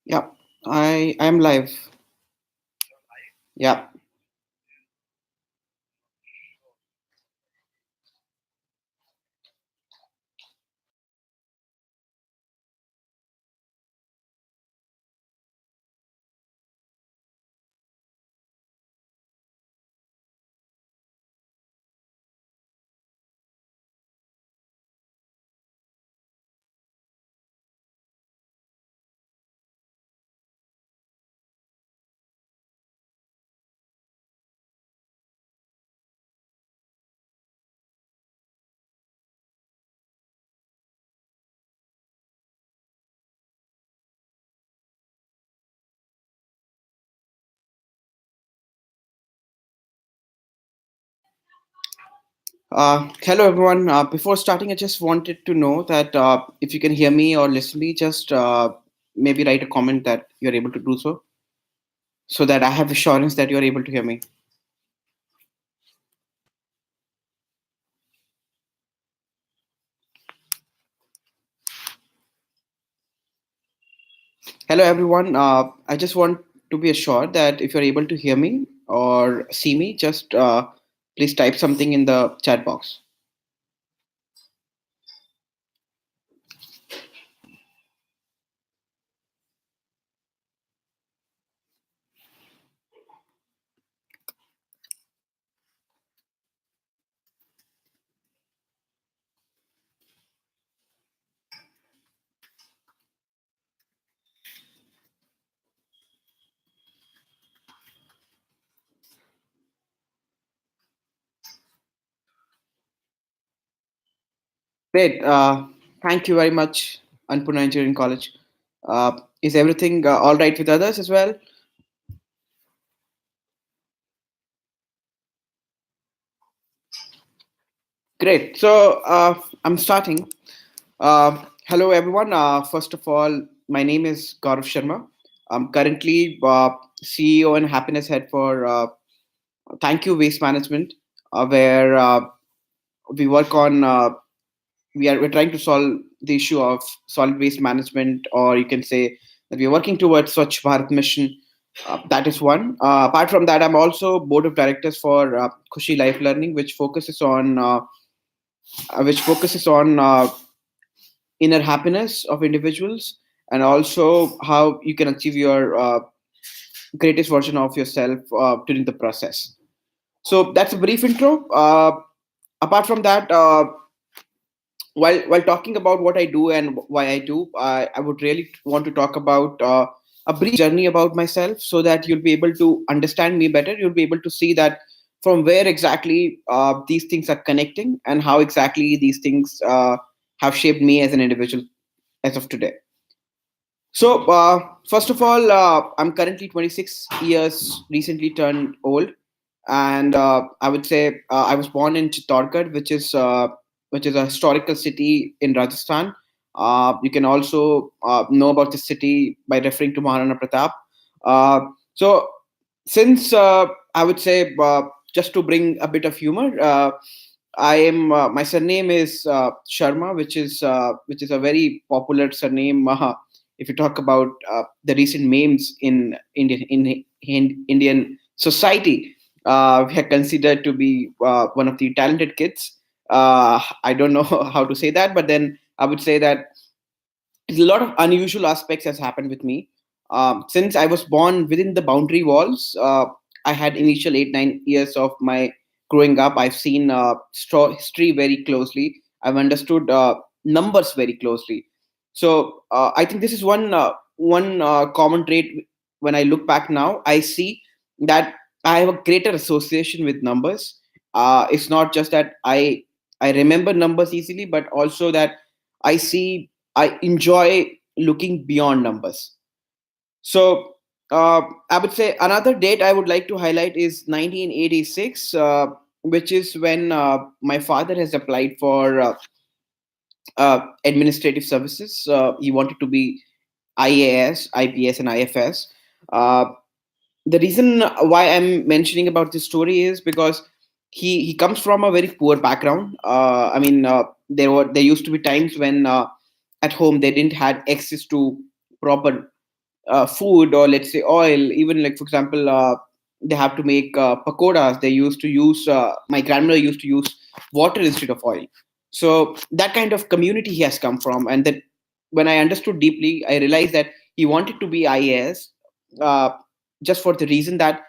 Yeah, I am live. Yeah. Hello everyone. Before starting, I just wanted to know that if you can hear me or listen me, just maybe write a comment that you're able to do so that I have assurance that you're able to hear me. Hello everyone. I just want to be assured that if you're able to hear me or see me, just please type something in the chat box. Great. Thank you very much, Anpurna Engineering College. Is everything all right with others as well? Great. So I'm starting. Hello, everyone. First of all, my name is Gaurav Sharma. I'm currently CEO and happiness head for Thankyou Waste Management, where we work on we're trying to solve the issue of solid waste management, or you can say that we're working towards Swachh Bharat mission. That is one. Apart from that, I'm also board of directors for Khushi Life Learning, which focuses on inner happiness of individuals and also how you can achieve your greatest version of yourself during the process. So that's a brief intro. Apart from that, while talking about what I do and why I do, I would really want to talk about a brief journey about myself so that you'll be able to understand me better. You'll be able to see that from where exactly these things are connecting and how exactly these things have shaped me as an individual as of today. So, first of all, I'm currently 26 years, recently turned old, and I would say I was born in Chittorgarh, which is a historical city in Rajasthan. You can also know about this city by referring to Maharana Pratap. Uh, so, since I would say just to bring a bit of humor, I am my surname is Sharma, which is a very popular surname. If you talk about the recent memes in Indian society, we are considered to be one of the talented kids. I don't know how to say that, but then I would say that a lot of unusual aspects has happened with me. Since I was born within the boundary walls, I had initial 8 9 years of my growing up. I've seen history very closely. I've understood numbers very closely. So I think this is one common trait. When I look back now, I see that I have a greater association with numbers. It's not just that I remember numbers easily, but also that I see I enjoy looking beyond numbers. So I would say another date I would like to highlight is 1986, which is when my father has applied for administrative services. He wanted to be IAS, IPS, and IFS. Uh, the reason why I'm mentioning about this story is because he comes from a very poor background. There used to be times when at home they didn't had access to proper food, or let's say oil. Even like for example, they have to make pakoras. They used to use my grandmother used to use water instead of oil. So that kind of community he has come from, and that when I understood deeply, I realized that he wanted to be IAS, uh, just for the reason that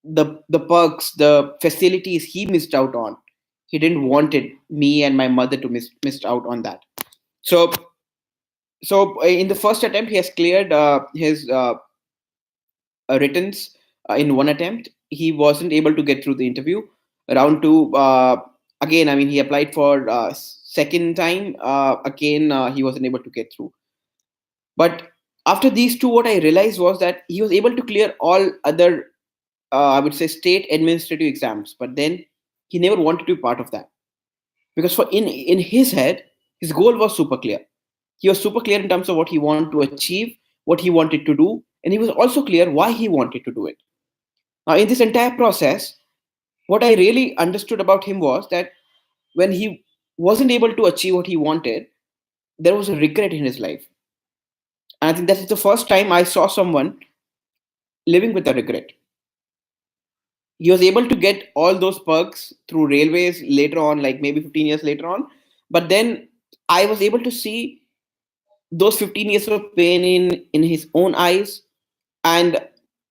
the perks, the facilities he missed out on, he didn't wanted me and my mother to missed out on that. So in the first attempt, he has cleared his writtens in one attempt. He wasn't able to get through the interview. Round two, again, I mean, he applied for second time. Again, he wasn't able to get through. But after these two, what I realized was that he was able to clear all other, I would say, state administrative exams. But then he never wanted to be part of that, because for in his head, his goal was super clear. He was super clear in terms of what he wanted to achieve, what he wanted to do, and he was also clear why he wanted to do it. Now, in this entire process, what I really understood about him was that when he wasn't able to achieve what he wanted, there was a regret in his life. And I think that's the first time I saw someone living with a regret. He was able to get all those perks through railways later on, like maybe 15 years later on. But then I was able to see those 15 years of pain in his own eyes, and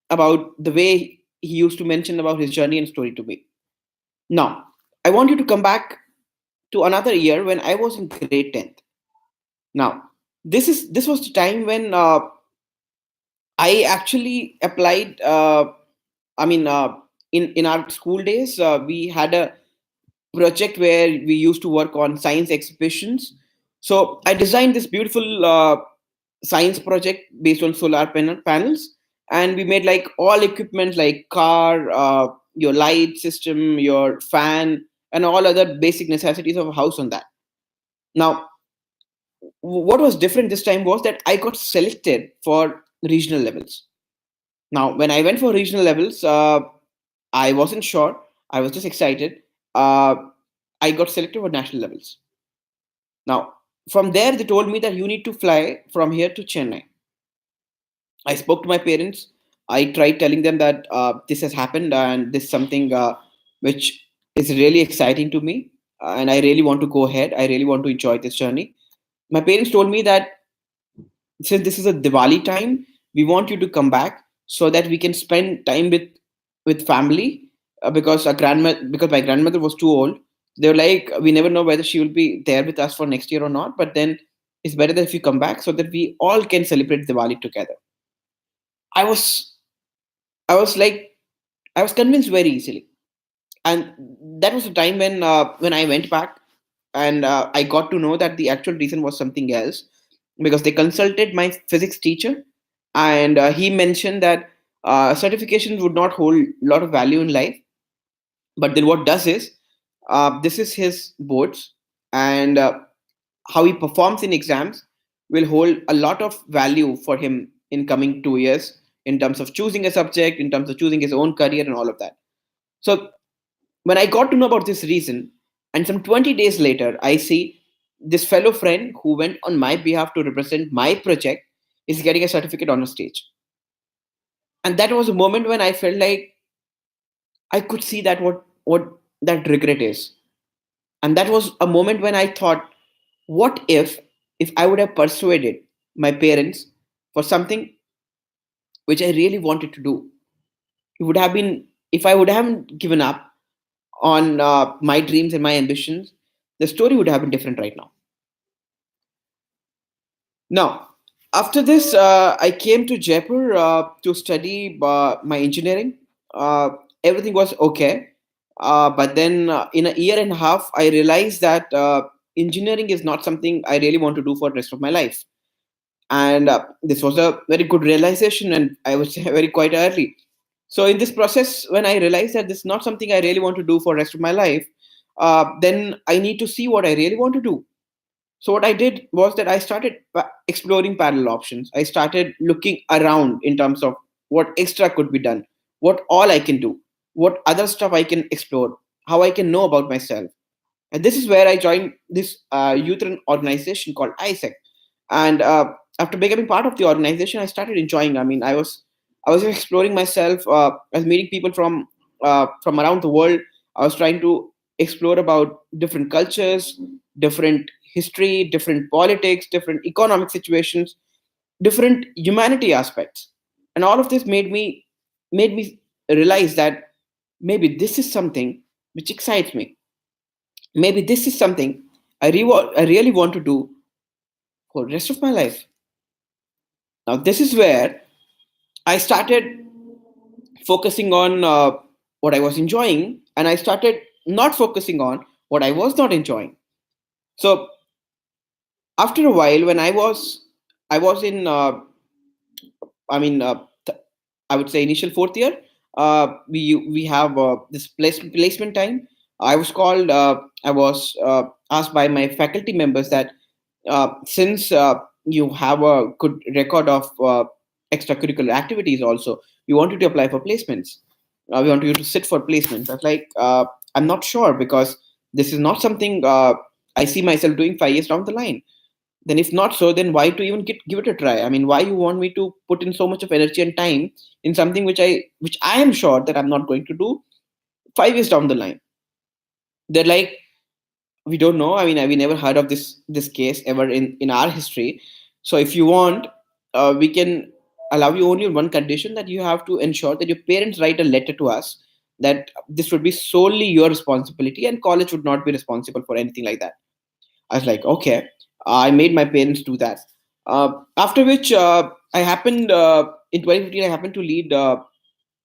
about the way he used to mention about his journey and story to me. Now, I want you to come back to another year when I was in grade 10th. Now, this was the time when I actually applied. I mean, in our school days, we had a project where we used to work on science exhibitions. So I designed this beautiful science project based on solar panels, and we made like all equipment like car, your light system, your fan, and all other basic necessities of a house on that. Now, what was different this time was that I got selected for regional levels. Now, when I went for regional levels, I wasn't sure. I was just excited. Uh, I got selected for national levels. Now, from there, they told me that you need to fly from here to Chennai. I spoke to my parents. I tried telling them that this has happened and this is something which is really exciting to me. And I really want to go ahead. I really want to enjoy this journey. My parents told me that since this is a Diwali time, we want you to come back so that we can spend time with family, because because my grandmother was too old. They were like, we never know whether she will be there with us for next year or not. But then it's better that if you come back so that we all can celebrate Diwali together. I was I was like I was convinced very easily, and that was the time when I went back, and I got to know that the actual reason was something else, because they consulted my physics teacher, and he mentioned that certifications would not hold a lot of value in life, but then what does is, this is his boards, and how he performs in exams will hold a lot of value for him in coming 2 years, in terms of choosing a subject, in terms of choosing his own career and all of that. So when I got to know about this reason, and some 20 days later, I see this fellow friend who went on my behalf to represent my project is getting a certificate on a stage. And that was a moment when I felt like I could see that what that regret is. And that was a moment when I thought, what if I would have persuaded my parents for something which I really wanted to do? It would have been, if I would have given up on my dreams and my ambitions, the story would have been different right now. Now, after this, I came to Jaipur to study my engineering. Uh, Everything was okay. But then, in a year and a half, I realized that engineering is not something I really want to do for the rest of my life. And this was a very good realization, and I would say very quite early. So, in this process, when I realized that this is not something I really want to do for the rest of my life, then I need to see what I really want to do. So what I did was that I started exploring parallel options. I started looking around in terms of what extra could be done, what all I can do, what other stuff I can explore, how I can know about myself. And this is where I joined this youth organization called ISEC. And after becoming part of the organization, I started enjoying. I mean, I was exploring myself. I was meeting people from around the world. I was trying to explore about different cultures, different history, different politics, different economic situations, different humanity aspects, and all of this made me realize that maybe this is something which excites me. Maybe this is something I really want to do for the rest of my life. Now, this is where I started focusing on what I was enjoying, and I started not focusing on what I was not enjoying. So after a while, when I was in, I mean, I would say initial fourth year, we have this placement time. I was asked by my faculty members that since you have a good record of extracurricular activities also, we want you to apply for placements. We want you to sit for placements. I was like, I'm not sure, because this is not something I see myself doing 5 years down the line. Then if not so, then why to even give it a try? I mean, why you want me to put in so much of energy and time in something which I am sure that I'm not going to do 5 years down the line? They're like, we don't know. I mean, we never heard of this case ever in our history. So if you want, we can allow you only on one condition, that you have to ensure that your parents write a letter to us that this would be solely your responsibility and college would not be responsible for anything like that. I was like, okay. I made my parents do that. After which, I happened in 2015. I happened to lead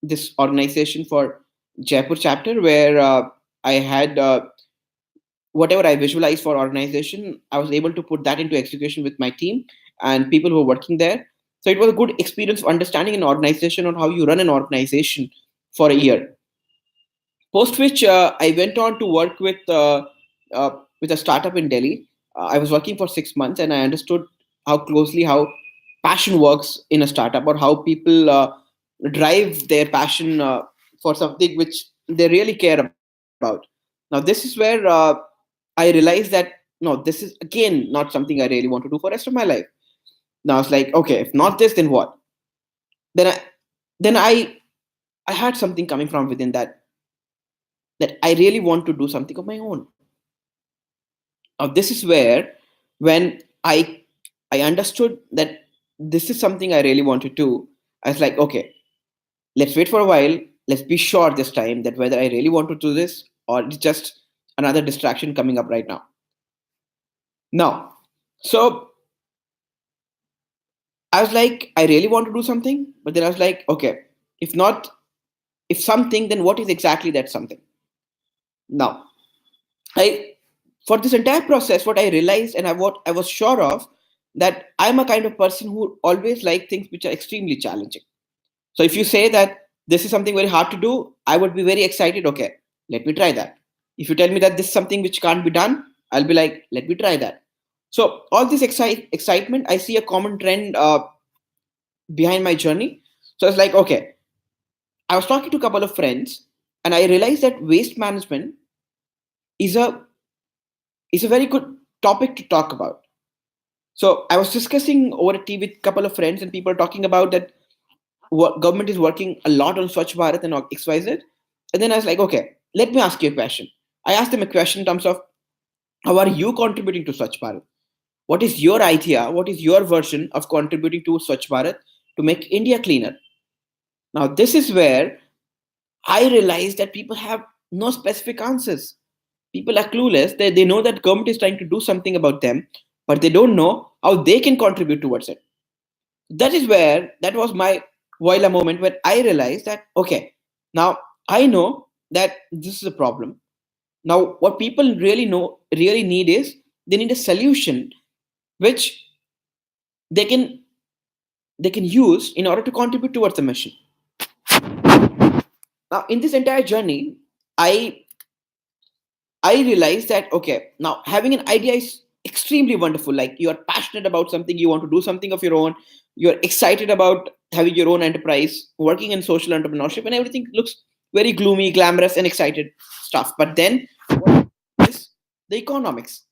this organization for Jaipur chapter, where I had whatever I visualized for organization, I was able to put that into execution with my team and people who were working there. So it was a good experience of understanding an organization, on how you run an organization for a year. Post which, I went on to work uh, with a startup in Delhi. I was working for 6 months, and I understood how closely how passion works in a startup, or how people drive their passion for something which they really care about. Now, this is where I realized that no, this is again not something I really want to do for the rest of my life. Now it's like, okay, if not this, then what? Then I had something coming from within, that I really want to do something of my own. Now this is where, when I understood that this is something I really want to do, I was like, okay, let's wait for a while. Let's be sure this time that whether I really want to do this, or it's just another distraction coming up right now. Now, so I was like, I really want to do something, but then I was like, okay, if not, if something, then what is exactly that something? Now, I for this entire process, what I realized, and what I was sure of, that I'm a kind of person who always like things which are extremely challenging. So if you say that this is something very hard to do, I would be very excited. Okay, let me try that. If you tell me that this is something which can't be done, I'll be like, let me try that. So all this excitement, I see a common trend behind my journey. So it's like, okay, I was talking to a couple of friends, and I realized that waste management is a very good topic to talk about. So I was discussing over a tea with a couple of friends, and people are talking about that what government is working a lot on Swachh Bharat and XYZ. And then I was like, okay, let me ask you a question. I asked them a question in terms of, how are you contributing to Swachh Bharat? What is your idea? What is your version of contributing to Swachh Bharat to make India cleaner? Now, this is where I realized that people have no specific answers. People are clueless. They know that government is trying to do something about them, but they don't know how they can contribute towards it. That was my voila moment, when I realized that, okay, now I know that this is a problem. Now, what people really need is, they need a solution which they can they can use in order to contribute towards the mission. Now, in this entire journey, I I realized that, okay, now having an idea is extremely wonderful. Like, you are passionate about something, you want to do something of your own, you're excited about having your own enterprise, working in social entrepreneurship, and everything looks very gloomy, glamorous, and excited stuff. But then, what is the economics?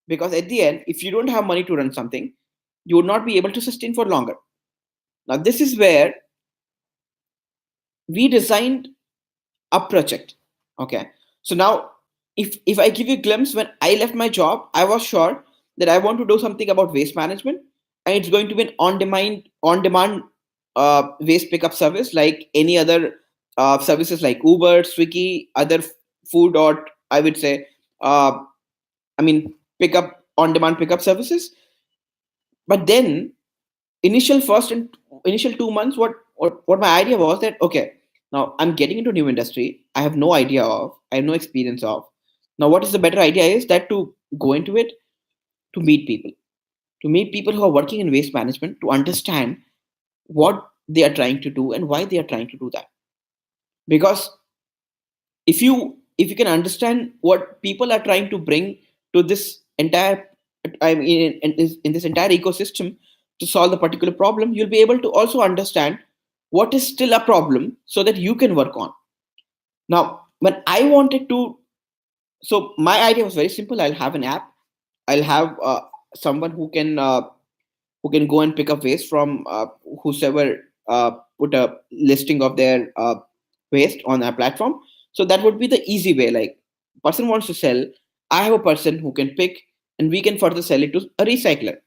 Because at the end, if you don't have money to run something, you would not be able to sustain for longer. Now, this is where we designed a project. Okay. So now, if I give you a glimpse, when I left my job, I was sure that I want to do something about waste management, and it's going to be an on demand waste pickup service like any other services like Uber, Swiggy, other food, or I would say, uh, I mean, pickup on demand pickup services. But then initial first and initial 2 months, what my idea was that, okay, now I'm getting into a new industry, I have no idea of, I have no experience of. Now what is the better idea is that to go into it, to meet people, to meet people who are working in waste management, to understand what they are trying to do and why they are trying to do that. Because if you can understand what people are trying to bring to this entire, I mean, in this entire ecosystem to solve the particular problem, you'll be able to also understand what is still a problem so that you can work on. Now, when I wanted to, so my idea was very simple. I'll have an app. I'll have someone who can go and pick up waste from whosoever put a listing of their waste on our platform. So that would be the easy way. Like, person wants to sell, I have a person who can pick, and we can further sell it to a recycler.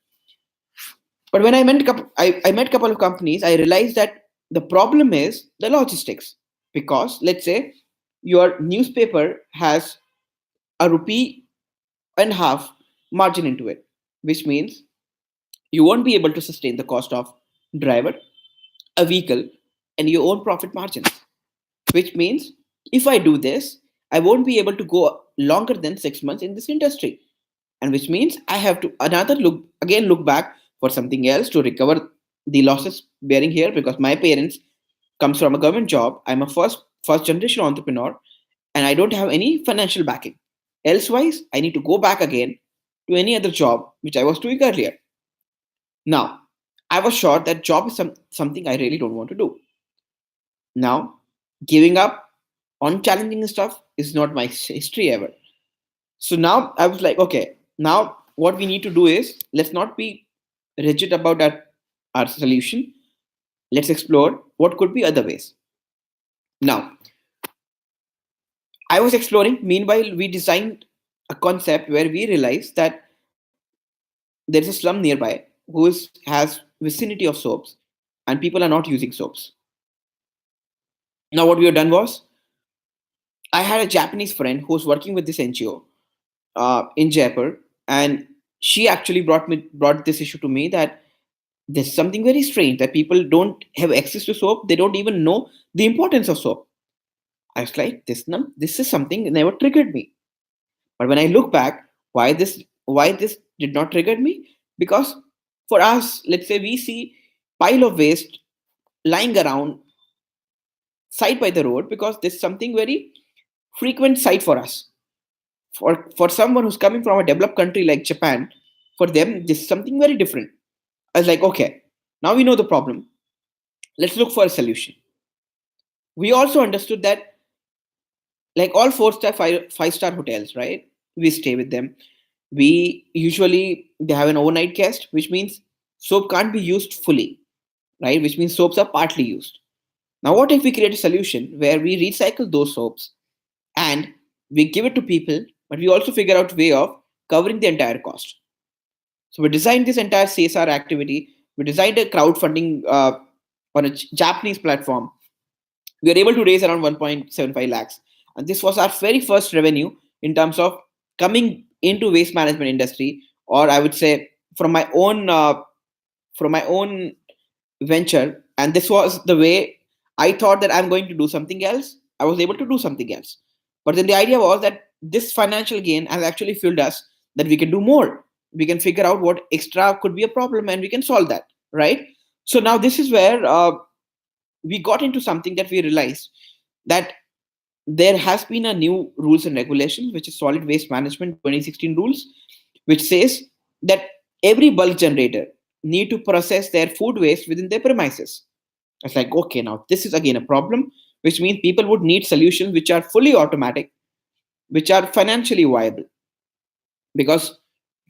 But when I met a couple of companies, I realized that the problem is the logistics. Because let's say your newspaper has a rupee and a half margin into it, which means you won't be able to sustain the cost of driver, a vehicle, and your own profit margins. Which means if I do this, I won't be able to go longer than 6 months in this industry. And which means I have to another look back for something else to recover the losses bearing here, because my parents comes from a government job. I'm a first generation entrepreneur, and I don't have any financial backing. Elsewise, I need to go back again to any other job which I was doing earlier. Now, I was sure that job is something I really don't want to do. Now, giving up on challenging stuff is not my history ever. So now I was like, okay, now what we need to do is, let's not be rigid about our solution. Let's explore what could be other ways. Now, I was exploring. Meanwhile, we designed a concept where we realized that there's a slum nearby has vicinity of soaps, and people are not using soaps. Now, what we have done was, I had a Japanese friend who was working with this NGO in Jaipur, and she actually brought this issue to me that there's something very strange that people don't have access to soap. They don't even know the importance of soap. I was like, this is something that never triggered me. But when I look back, why this did not trigger me? Because for us, let's say we see pile of waste lying around side by the road, because this is something very frequent sight for us. For someone who's coming from a developed country like Japan, for them this is something very different. I was like, okay, now we know the problem. Let's look for a solution. We also understood that, like all four-star, five-star hotels, right? We stay with them. We usually they have an overnight guest, which means soap can't be used fully, right? Which means soaps are partly used. Now, what if we create a solution where we recycle those soaps and we give it to people, but we also figure out a way of covering the entire cost? So we designed this entire CSR activity. We designed a crowdfunding on a Japanese platform. We were able to raise around 1.75 lakhs, and this was our very first revenue in terms of coming into waste management industry, or I would say from my own venture. And this was the way I thought that I'm going to do something else. I was able to do something else. But then the idea was that this financial gain has actually fueled us that we can do more. We can figure out what extra could be a problem and we can solve that, right? So now this is where we got into something that we realized that there has been a new rules and regulations, which is solid waste management 2016 rules, which says that every bulk generator need to process their food waste within their premises. It's like, okay, now this is again a problem, which means people would need solutions which are fully automatic, which are financially viable. Because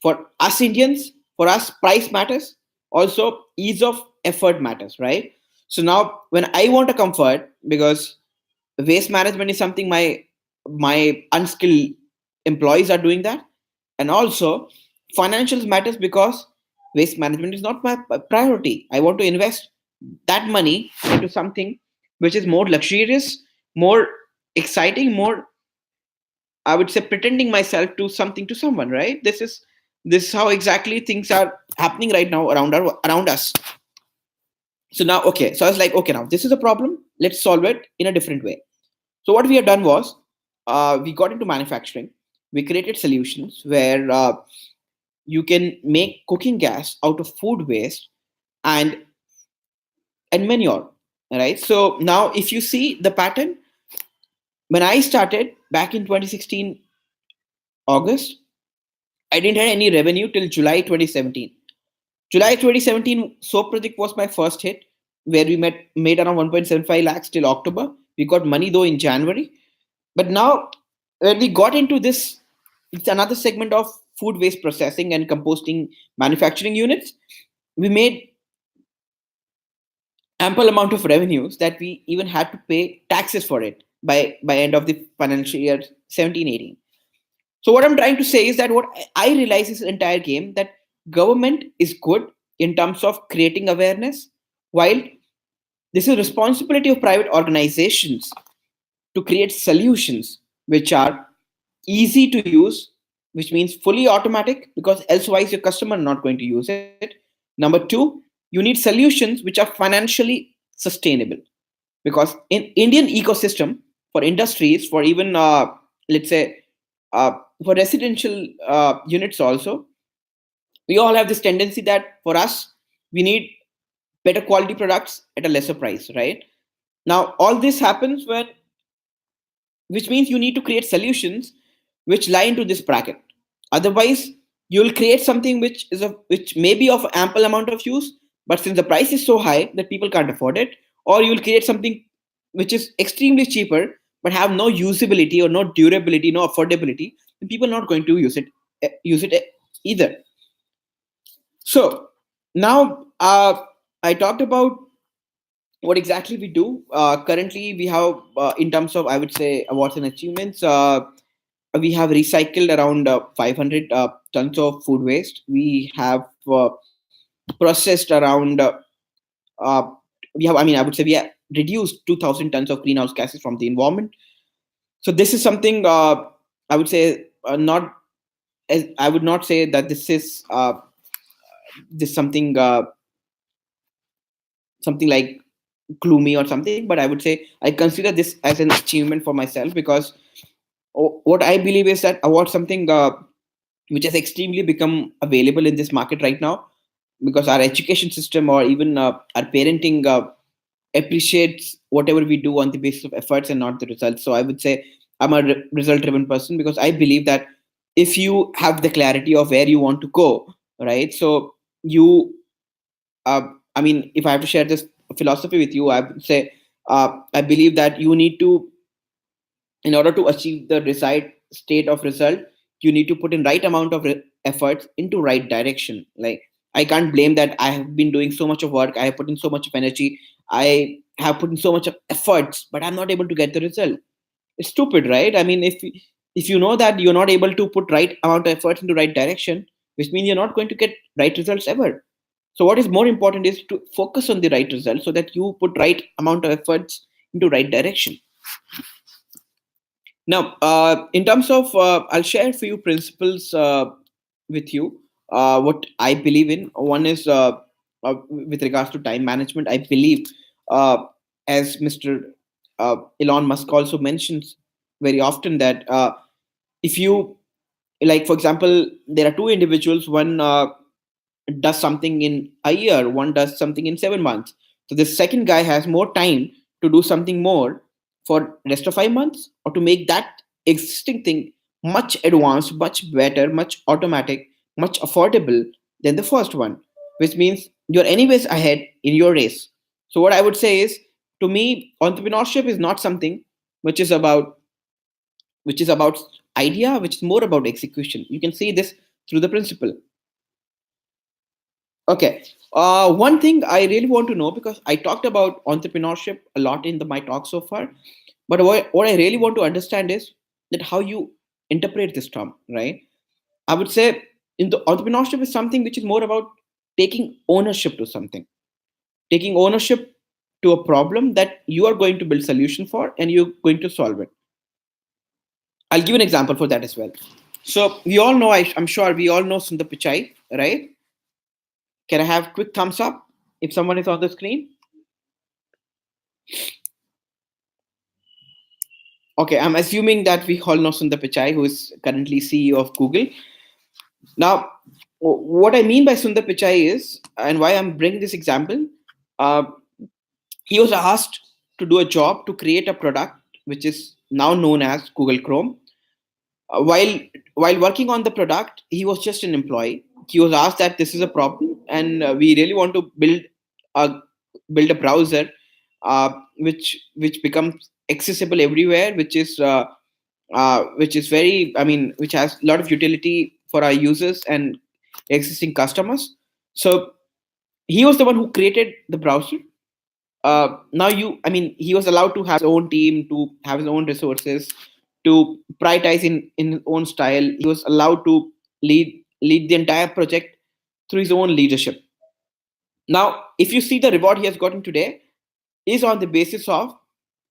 for us Indians, for us, price matters, Also, ease of effort matters, right? So now when I want a comfort, because waste management is something my unskilled employees are doing that, and also financials matters because waste management is not my priority. I want to invest that money into something which is more luxurious, more exciting, more, I would say, pretending myself to something to someone, right? This is how exactly things are happening right now around us. So now, okay, so I was like, okay, now this is a problem, let's solve it in a different way. So what we have done was, we got into manufacturing. We created solutions where you can make cooking gas out of food waste and manure, right? So now, if you see the pattern, when I started back in 2016 August, I didn't have any revenue till July 2017. July 2017 soap project was my first hit, where we made around 1.75 lakhs till October. We got money though in January. But now, when we got into this, it's another segment of food waste processing and composting manufacturing units. We made ample amount of revenues that we even had to pay taxes for it by end of the financial year 17-18. So what I'm trying to say is that what I realize is this entire game, that government is good in terms of creating awareness, while this is responsibility of private organizations to create solutions which are easy to use, which means fully automatic, because elsewise your customer are not going to use it. Number two, you need solutions which are financially sustainable, because in Indian ecosystem, for industries, for even let's say for residential units also, we all have this tendency that for us we need better quality products at a lesser price, right? Now all this happens when, which means you need to create solutions which lie into this bracket. Otherwise, you'll create something which may be of ample amount of use, but since the price is so high that people can't afford it, or you'll create something which is extremely cheaper but have no usability or no durability, no affordability, and people are not going to use it either. So now, I talked about what exactly we do. Currently, we have, in terms of, I would say, awards and achievements, we have recycled around 500 tons of food waste. We have processed around, uh, we have, I mean, I would say we have reduced 2,000 tons of greenhouse gases from the environment. So this is something, I would say, not as I would not say that this something something like gloomy or something, but I would say I consider this as an achievement for myself, because what I believe is that award something which has extremely become available in this market right now, because our education system or even our parenting appreciates whatever we do on the basis of efforts and not the results. So I would say I'm a result driven person, because I believe that if you have the clarity of where you want to go, right? So you, I mean, if I have to share this philosophy with you, I would say, I believe that you need to, in order to achieve the desired state of result, you need to put in right amount of efforts into right direction. Like, I can't blame that I have been doing so much of work, I have put in so much of energy, I have put in so much of efforts, but I'm not able to get the result. It's stupid, right? I mean, if you know that you're not able to put right amount of efforts into right direction, which means you're not going to get right results ever. So what is more important is to focus on the right result, so that you put right amount of efforts into right direction. Now, in terms of, I'll share a few principles with you. What I believe in. One is, with regards to time management. I believe, uh, as Mr. Elon Musk also mentions very often, that if you, like, for example, there are two individuals. One does something in a year, one does something in 7 months. So the second guy has more time to do something more for rest of 5 months, or to make that existing thing much advanced, much better, much automatic, much affordable than the first one, which means you're anyways ahead in your race. So what I would say is, to me, entrepreneurship is not something which is about which is about idea, which is more about execution. You can see this through the principle. Okay. One thing I really want to know, because I talked about entrepreneurship a lot in my talk so far, but what I really want to understand is that how you interpret this term, right? I would say in the entrepreneurship is something which is more about taking ownership to something, taking ownership to a problem that you are going to build solution for and you're going to solve it. I'll give an example for that as well. So we all know, I'm sure we all know Sundar Pichai, right? Can I have quick thumbs up if someone is on the screen? Okay, I'm assuming that we all know Sundar Pichai, who is currently CEO of Google. Now, what I mean by Sundar Pichai is, and why I'm bringing this example, uh, he was asked to do a job to create a product which is now known as Google Chrome. While working on the product, he was just an employee. He was asked that this is a problem, and we really want to a build a browser which becomes accessible everywhere, which is very, I mean, which has a lot of utility for our users and existing customers. So he was the one who created the browser. Now I mean, he was allowed to have his own team, to have his own resources, to prioritize in his own style. He was allowed to lead the entire project through his own leadership. Now, if you see the reward he has gotten today is on the basis of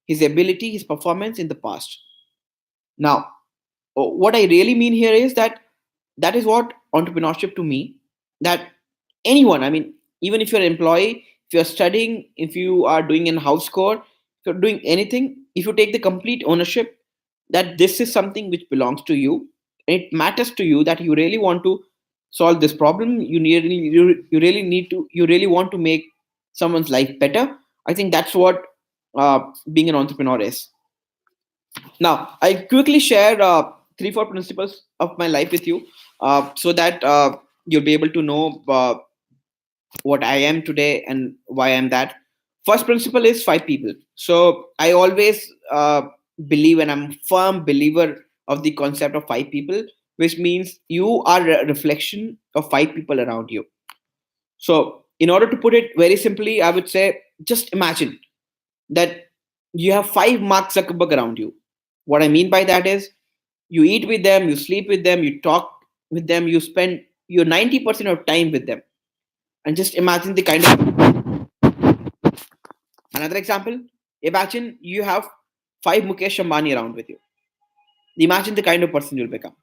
his ability, his performance in the past. Now, what I really mean here is that that is what entrepreneurship to me, that anyone, I mean, even if you're an employee, if you're studying, if you are doing in house core, if you're doing anything, if you take the complete ownership that this is something which belongs to you, it matters to you, that you really want to solve this problem, you really need to, you really want to make someone's life better. I think that's what being an entrepreneur is. Now, I quickly share three, four principles of my life with you, so that you'll be able to know what I am today and why I'm that. First principle is five people. So I always believe, and I'm firm believer of the concept of five people, which means you are a reflection of five people around you. So in order to put it very simply, I would say just imagine that you have five Mark Zuckerberg around you. What I mean by that is you eat with them, you sleep with them, you talk with them, you spend your 90% of time with them. And just imagine the kind of, another example, imagine you have five Mukesh Ambani around with you. Imagine the kind of person you'll become.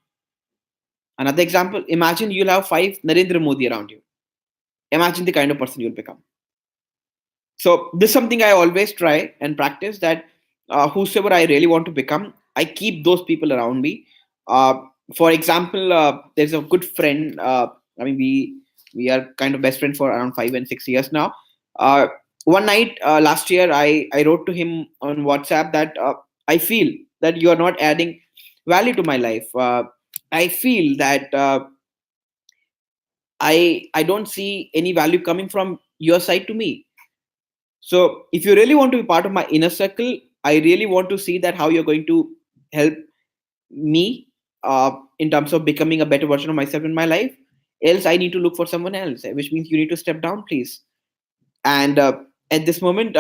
Another example, imagine you'll have five Narendra Modi around you. Imagine the kind of person you'll become. So this is something I always try and practice, that whosoever I really want to become, I keep those people around me. For example, there's a good friend. I mean, we are kind of best friends for around 5 and 6 years now. Uh, One night last year, I wrote to him on WhatsApp that I feel that you are not adding value to my life. I feel that I don't see any value coming from your side to me. So if you really want to be part of my inner circle, I really want to see that how you're going to help me in terms of becoming a better version of myself in my life. Else, I need to look for someone else, which means you need to step down, please. And at this moment,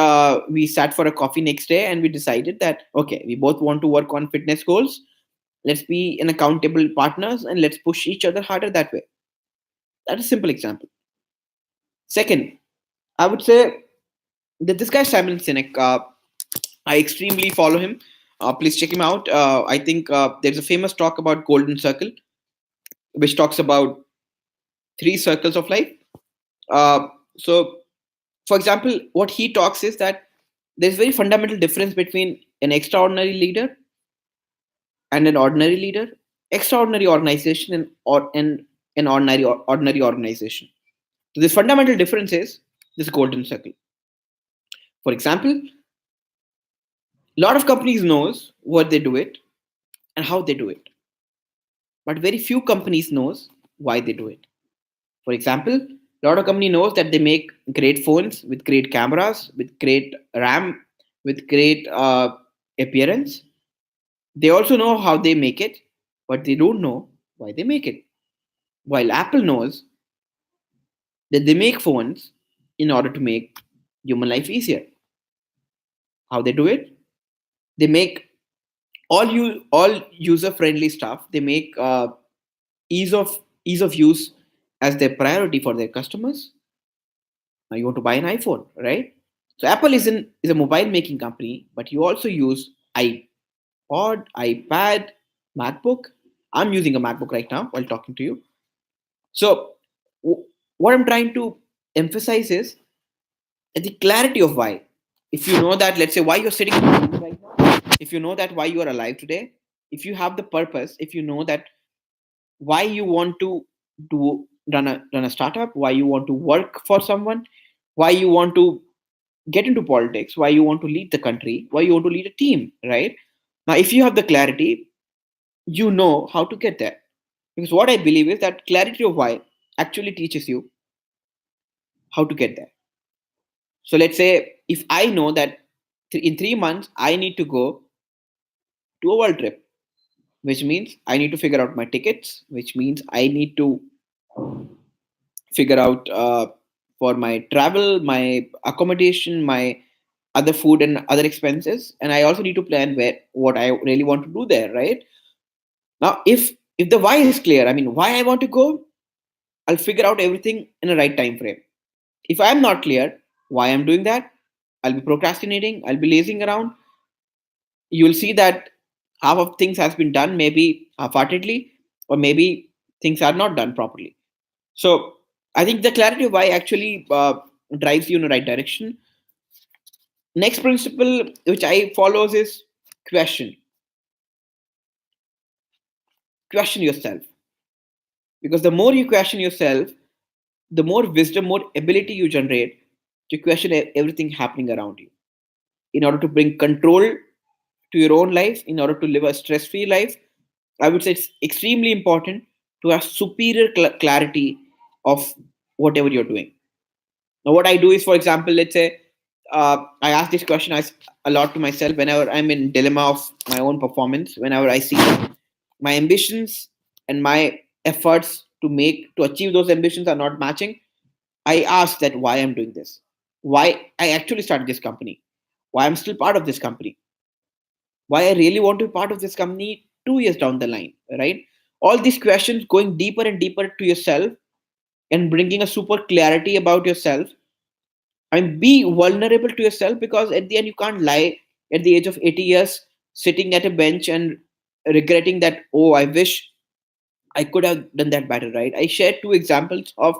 we sat for a coffee next day and we decided that, okay, we both want to work on fitness goals. Let's be an accountable partners and let's push each other harder that way. That's a simple example. Second, I would say that this guy Simon Sinek, I extremely follow him. Please check him out. I think there's a famous talk about golden circle, which talks about three circles of life. So, for example, what he talks is that there's very fundamental difference between an extraordinary leader and an ordinary leader, extraordinary organization and an ordinary organization. So this fundamental difference is this golden circle. For example, a lot of companies knows what they do it and how they do it, but very few companies knows why they do it. For example, a lot of company knows that they make great phones with great cameras, with great RAM, with great appearance. They also know how they make it, but they don't know why they make it. While Apple knows That they make phones in order to make human life easier. How they do it? They make all user friendly stuff. They make ease of use as their priority for their customers. Now you want to buy an iPhone, right? So Apple is a mobile making company, but you also use iPod, iPad, MacBook. I'm using a MacBook right now while talking to you. So what I'm trying to emphasize is the clarity of why. If you know that, let's say, why you're sitting in the room right now, if you know that why you are alive today, if you have the purpose, if you know that why you want to do run a startup, why you want to work for someone, why you want to get into politics, why you want to lead the country, why you want to lead a team, right? Now, if you have the clarity, you know how to get there. Because what I believe is that clarity of why actually teaches you how to get there. So let's say if I know that in 3 months I need to go to a world trip, which means I need to figure out my tickets, which means I need to figure out for my travel, my accommodation, my other food and other expenses, and I also need to plan where what I really want to do there, right? Now, if the why is clear, I mean why I want to go, I'll figure out everything in a right time frame. If I'm not clear why I'm doing that, I'll be procrastinating, I'll be lazing around. You'll see that half of things has been done maybe half-heartedly, or maybe things are not done properly. So I think the clarity of why actually drives you in the right direction. Next principle which I follows is question. Question yourself, because the more you question yourself, the more wisdom, more ability you generate to question everything happening around you, in order to bring control to your own life, in order to live a stress free life. I would say it's extremely important to have superior clarity of whatever you're doing. Now, what I do is, for example, let's say I ask this question a lot to myself whenever I'm in dilemma of my own performance, whenever I see my ambitions and my efforts to achieve those ambitions are not matching. I ask that why I'm doing this, why I actually started this company, why I'm still part of this company, why I really want to be part of this company 2 years down the line, right? All these questions, going deeper and deeper to yourself and bringing a super clarity about yourself. I mean, be vulnerable to yourself, because at the end, you can't lie at the age of 80 years, sitting at a bench and regretting that, oh, I wish I could have done that better, right? I shared two examples of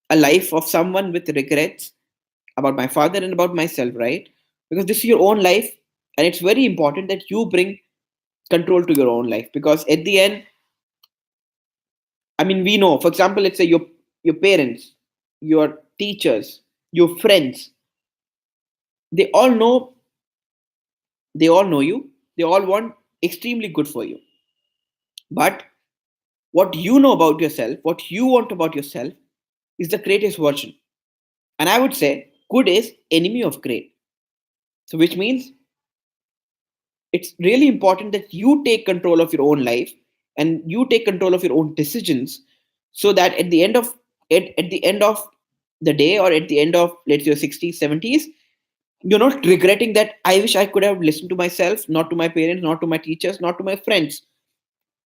a life of someone with regrets about my father and about myself, right? Because this is your own life, and it's very important that you bring control to your own life, because at the end, I mean, we know, for example, let's say your parents, your teachers, your friends, they all know they all know you, they all want extremely good for you. But what you know about yourself, what you want about yourself, is the greatest version. And I would say good is enemy of great. So which means it's really important that you take control of your own life and you take control of your own decisions, so that at the end of the day, or at the end of, let's say, 60s 70s, you're not regretting that I wish I could have listened to myself, not to my parents, not to my teachers, not to my friends,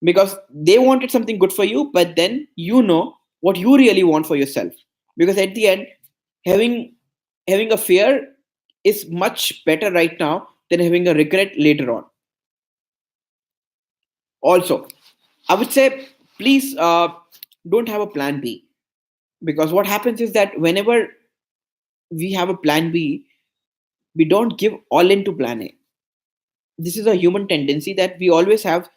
because they wanted something good for you, but then you know what you really want for yourself. Because at the end, having having a fear is much better right now than having a regret later on. Also, I would say, please don't have a plan B, because what happens is that whenever we have a plan B, we don't give all into plan A. This is a human tendency that we always have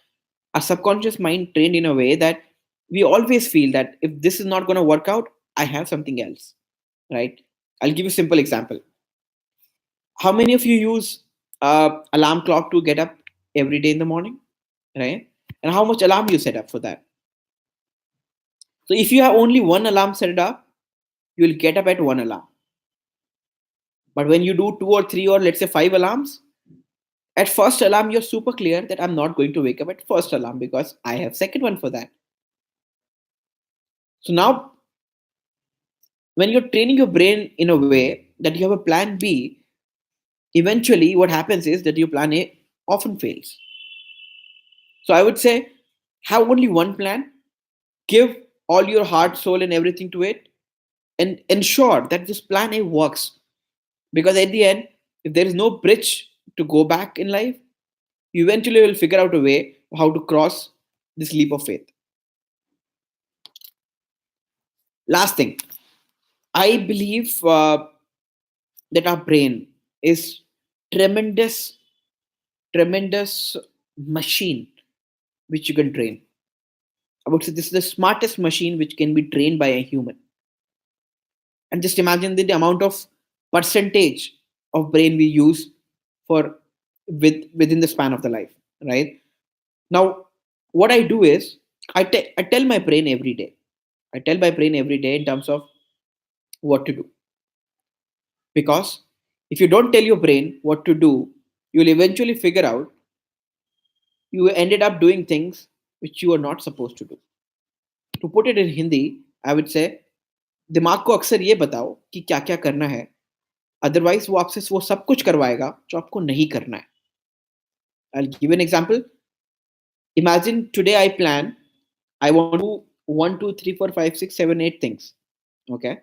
a subconscious mind trained in a way that we always feel that if this is not going to work out, I have something else, right? I'll give you a simple example. How many of you use alarm clock to get up every day in the morning, right? And how much alarm you set up for that? So if you have only one alarm set up, you will get up at one alarm. But when you do two or three, or let's say five alarms, at first alarm you're super clear that I'm not going to wake up at first alarm because I have second one for that. So now When you're training your brain in a way that you have a plan B, eventually what happens is that your plan A often fails. So I would say have only one plan, give all your heart, soul, and everything to it, and ensure that this plan A works. Because at the end, if there is no bridge to go back in life, you eventually will figure out a way how to cross this leap of faith. Last thing, I believe that our brain is tremendous, tremendous machine which you can train. I would say this is the smartest machine which can be trained by a human. And just imagine the amount of percentage of brain we use for within the span of the life, right? Now, what I do is I tell my brain every day. I tell my brain every day in terms of what to do. Because if you don't tell your brain what to do, you'll eventually figure out you ended up doing things which you are not supposed to do. To put it in Hindi, I would say दिमाग को अक्सर ये बताओ कि क्या क्या करना है, अदरवाइज वो आपसे वो सब कुछ करवाएगा जो आपको नहीं करना है. I'll give you an example. Imagine today I plan I want to do 1, 2, 3, 4, 5, 6, 7, 8 things. Okay.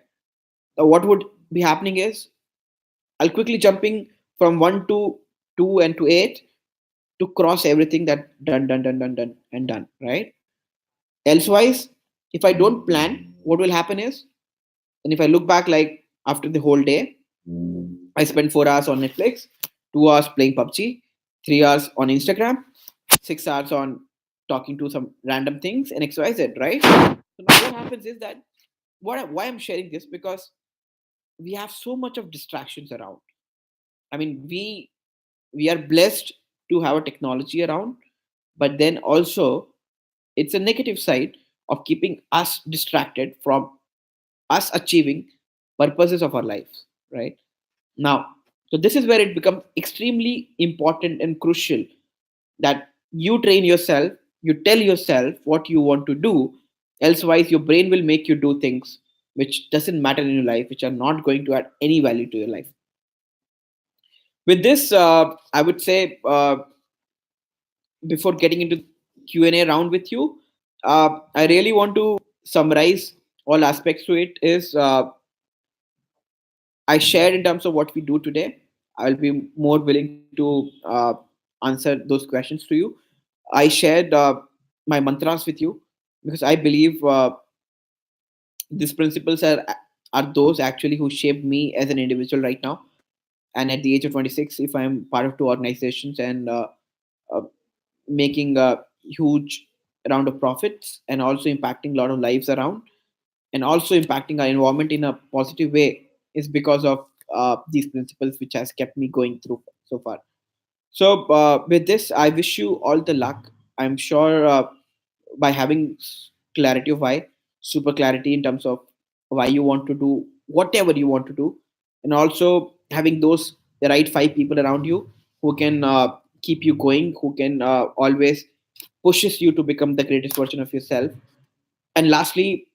Now what would be happening is I'll quickly jumping from 1 to 2 and to 8 to cross everything that done and done, right? Elsewise, if I don't plan, what will happen is, and if I look back like after the whole day, I spent 4 hours on Netflix, 2 hours playing PUBG, 3 hours on Instagram, 6 hours on talking to some random things and XYZ, right? So now what happens is that why I'm sharing this because we have so much of distractions around. I mean, we are blessed to have a technology around, but then also it's a negative side of keeping us distracted from us achieving purposes of our lives, right? Now, so this is where it becomes extremely important and crucial that you train yourself, you tell yourself what you want to do, elsewise your brain will make you do things which doesn't matter in your life, which are not going to add any value to your life. With this, I would say before getting into Q&A round with you, I really want to summarize all aspects to it is I shared in terms of what we do today. I'll be more willing to answer those questions to you. I shared my mantras with you because I believe these principles are those actually who shaped me as an individual right now. And at the age of 26, if I'm part of two organizations and uh, making a huge round of profits and also impacting a lot of lives around and also impacting our environment in a positive way is because of these principles which has kept me going through so far. So with this I wish you all the luck. I'm sure by having clarity of why, super clarity in terms of why you want to do whatever you want to do, and also having those the right five people around you who can keep you going, who can always pushes you to become the greatest version of yourself. And lastly,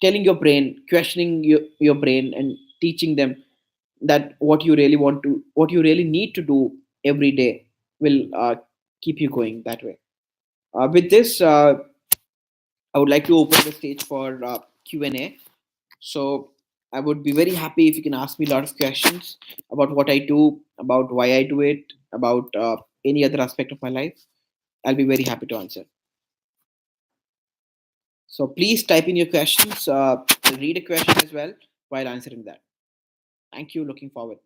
telling your brain, questioning your brain and teaching them that what you really want to, what you really need to do every day will keep you going that way. With this, I would like to open the stage for Q&A. So I would be very happy if you can ask me a lot of questions about what I do, about why I do it, about any other aspect of my life. I'll be very happy to answer. So please type in your questions. I'll read a question as well while answering that. Thank you. Looking forward.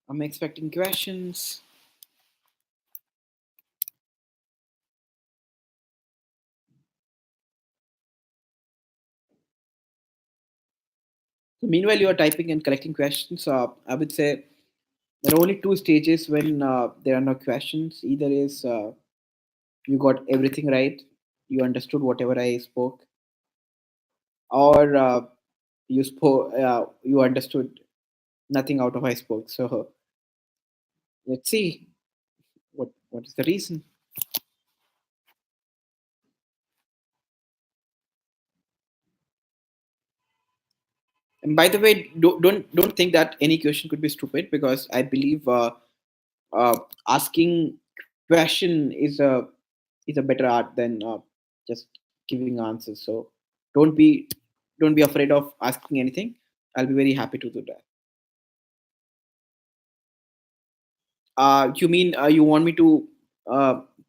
I'm expecting questions. Meanwhile, you are typing and collecting questions. I would say there are only two stages when there are no questions. Either is you got everything right, you understood whatever I spoke, or you understood nothing out of I spoke. So let's see what is the reason. And by the way, don't think that any question could be stupid, because I believe asking question is a better art than just giving answers. So don't be don't be afraid of asking anything. I'll be very happy to do that. You mean you want me to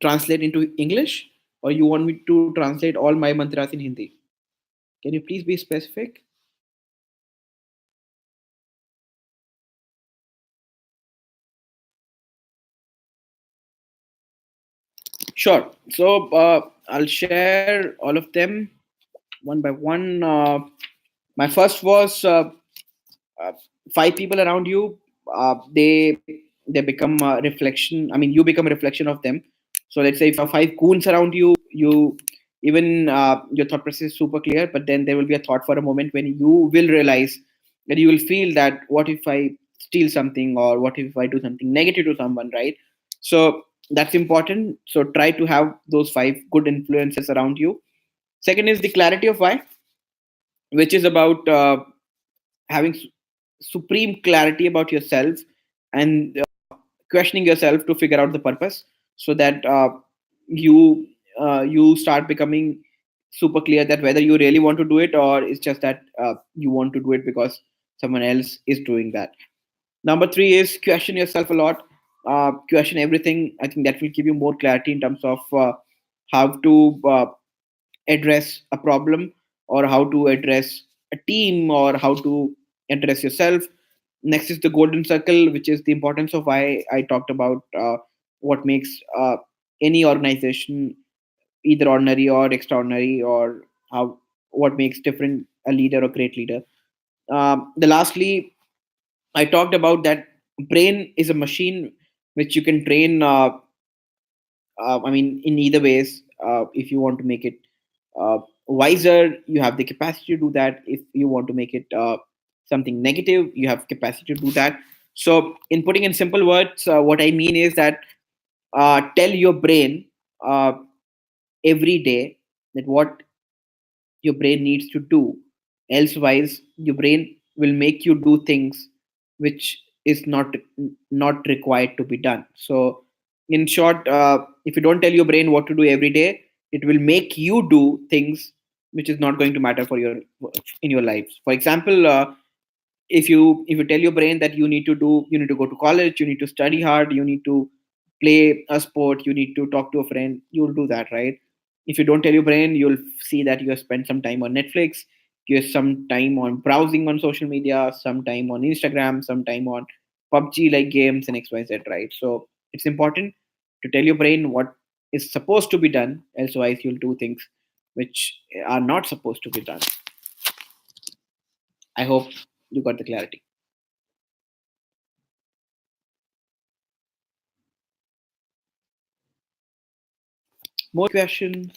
translate into English, or you want me to translate all my mantras in Hindi? Can you please be specific? Sure. So I'll share all of them one by one. My first was uh, five people around you. They become a reflection. I mean, you become a reflection of them. So let's say if you have five goons around you, you even your thought process is super clear. But then there will be a thought for a moment when you will realize that you will feel that what if I steal something, or what if I do something negative to someone, right? So that's important. So try to have those five good influences around you. Second is the clarity of why, which is about having supreme clarity about yourself, and questioning yourself to figure out the purpose, so that you start becoming super clear that whether you really want to do it, or it's just that you want to do it because someone else is doing that. Number three is question yourself a lot. Question everything. I think that will give you more clarity in terms of how to address a problem, or how to address a team, or how to address yourself. Next is the golden circle, which is the importance of why I talked about what makes any organization either ordinary or extraordinary, or how what makes different a leader or great leader. The lastly, I talked about that brain is a machine which you can train. I mean, in either ways, if you want to make it wiser, you have the capacity to do that. If you want to make it something negative, you have capacity to do that. So, in putting in simple words, what I mean is that tell your brain uh, every day that what your brain needs to do. Elsewise, your brain will make you do things which is not required to be done. So, in short, if you don't tell your brain what to do every day, it will make you do things which is not going to matter for your in your lives. For example, if you tell your brain that you need to go to college, you need to study hard, you need to play a sport, you need to talk to a friend, you'll do that, right? If you don't tell your brain, you'll see that you have spent some time on Netflix, you have some time on browsing on social media, some time on Instagram, some time on PUBG like games and XYZ, right? So it's important to tell your brain what is supposed to be done, otherwise you'll do things which are not supposed to be done. I hope you got the clarity. More questions?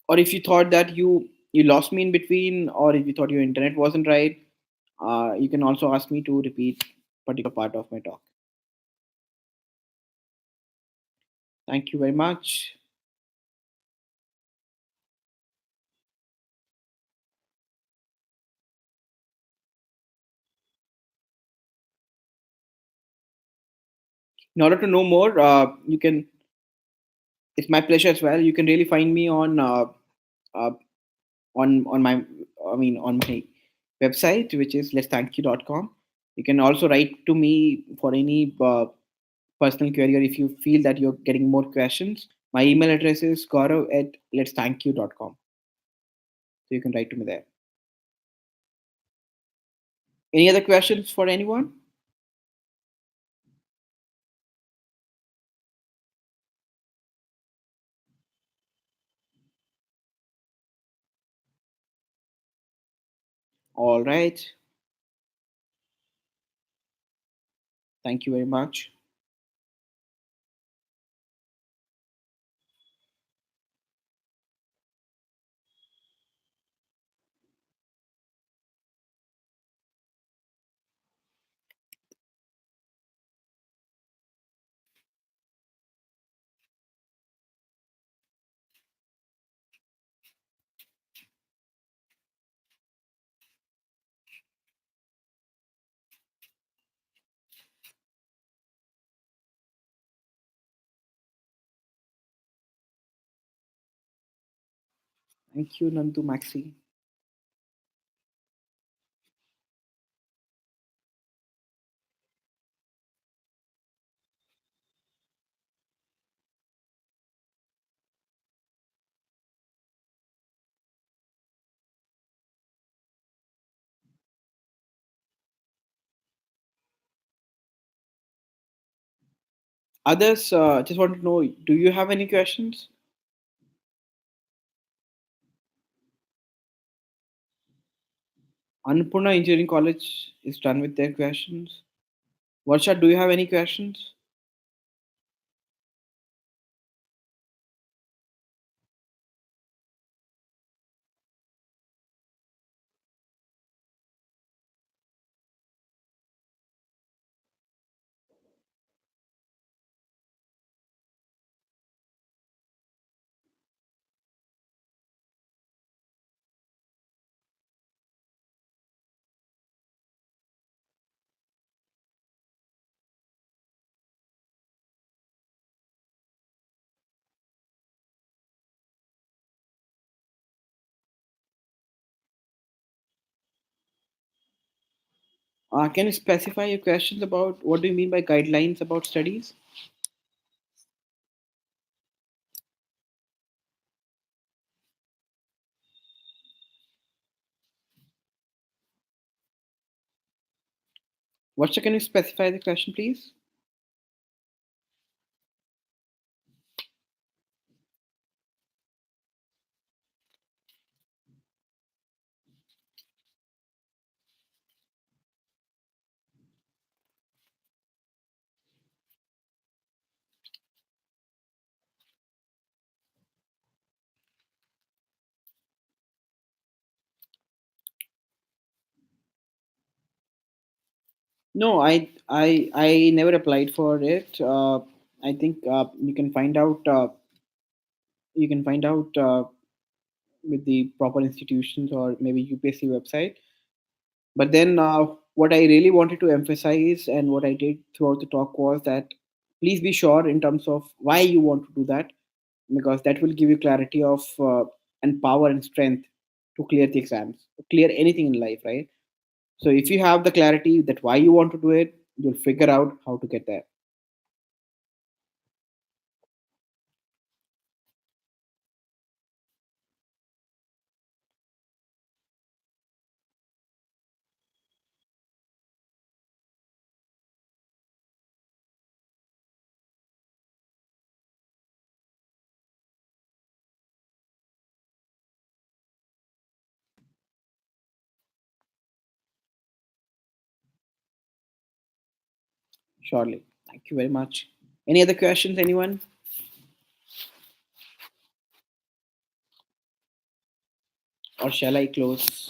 Or if you thought that you lost me in between, or if you thought your internet wasn't right, you can also ask me to repeat particular part of my talk. Thank you very much. In order to know more, you can. It's my pleasure as well. You can really find me uh, on my on my website, which is letsthankyou.com. You can also write to me for any personal query, or if you feel that you're getting more questions, My email address is Gaurav at letsthankyou.com. So you can write to me there. Any other questions for anyone? All right. Thank you very much. Thank you, Nandu Maxi. Others, just want to know, do you have any questions? Annapurna Engineering College is done with their questions. Varsha, do you have any questions? Can you specify your questions about what do you mean by guidelines about studies? Varsha, can you specify the question, please? No, I never applied for it. I think you can find out. You can find out with the proper institutions or maybe UPSC website. But then, what I really wanted to emphasize and what I did throughout the talk was that please be sure in terms of why you want to do that, because that will give you clarity of and power and strength to clear the exams, to clear anything in life, right? So if you have the clarity that why you want to do it, you'll figure out how to get there. Surely. Thank you very much. Any other questions, anyone? Or shall I close?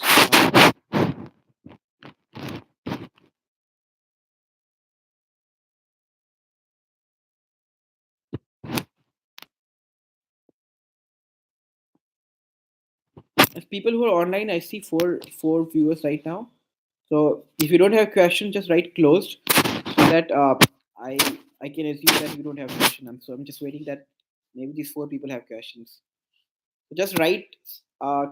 As people who are online, I see four viewers right now. So if you don't have questions, just write closed so that I I can assume that you don't have questions. So I'm just waiting that maybe these four people have questions. So just write uh,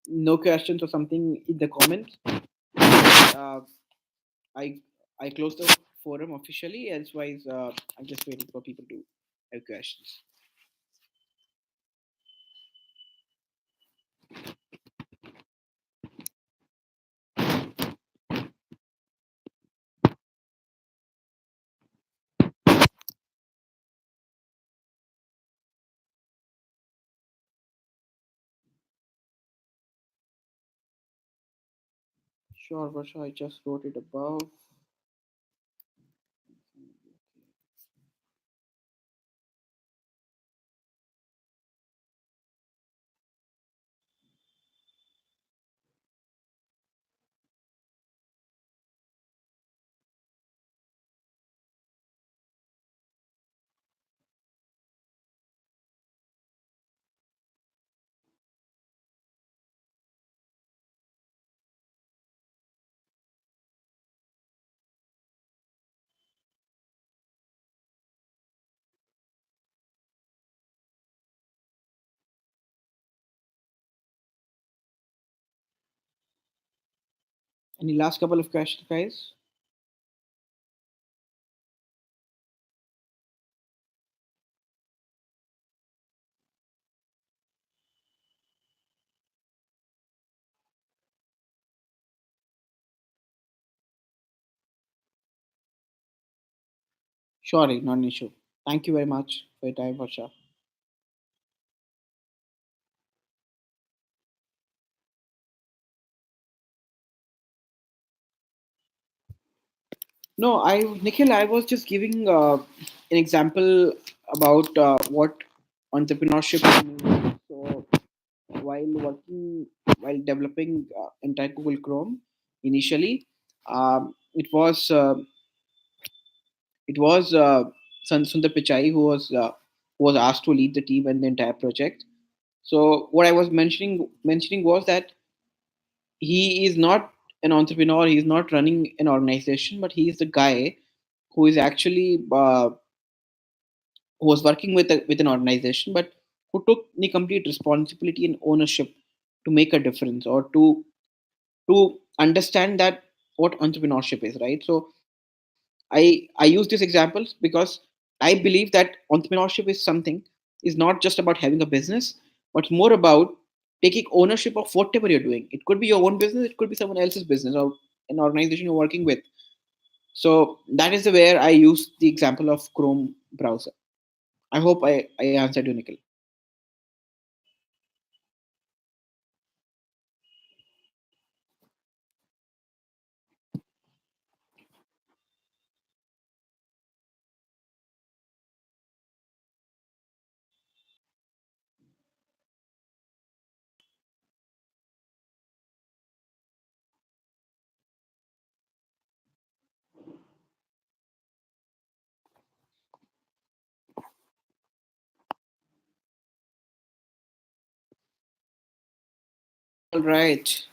no questions or something in the comments. I I close the forum officially. Otherwise, I'm just waiting for people to have questions. Sure, Varsha, I just wrote it above. Any last couple of questions, guys? Surely, not an issue. Thank you very much for your time, Varsha. No, Nikhil, I was just giving an example about what entrepreneurship is. So, while working, while developing entire Google Chrome initially, it was Sundar Pichai who was asked to lead the team and the entire project. So, what I was mentioning was that he is not an entrepreneur. He is not running an organization, but he is the guy who is actually who was working with an organization, but who took the complete responsibility and ownership to make a difference or to understand that what entrepreneurship is, right? So I use these examples because I believe that entrepreneurship is something is not just about having a business, but more about taking ownership of whatever you're doing. It could be your own business, it could be someone else's business or an organization you're working with. So that is the where I use the example of Chrome browser. I hope I answered you, Nikhil. All right.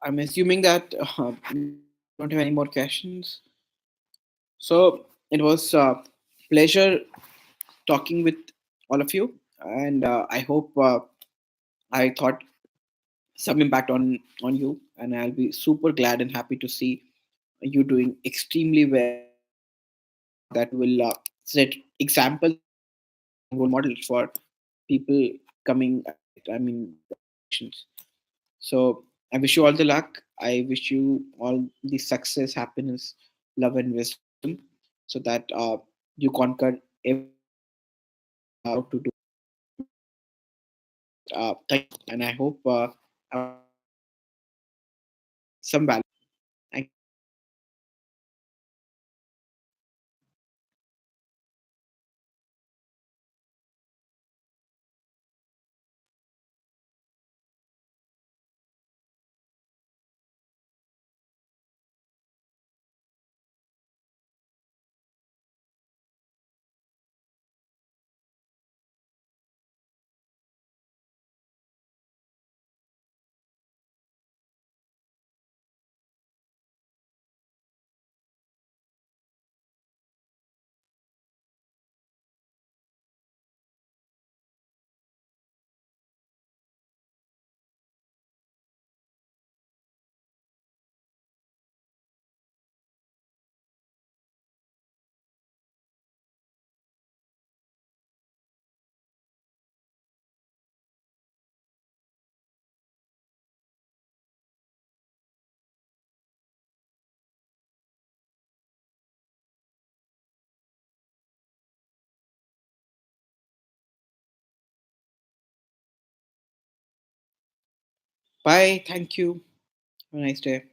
I'm assuming that you don't have any more questions. So it was a pleasure talking with all of you, and I hope I thought some impact on you, and I'll be super glad and happy to see you doing extremely well that will set examples and role models for people coming. I mean, generations. So I wish you all the luck. I wish you all the success, happiness, love, and wisdom, so that you conquer everything you are out to do. Thank you, and I hope our some value. Thank Bye. Thank you. Have a nice day.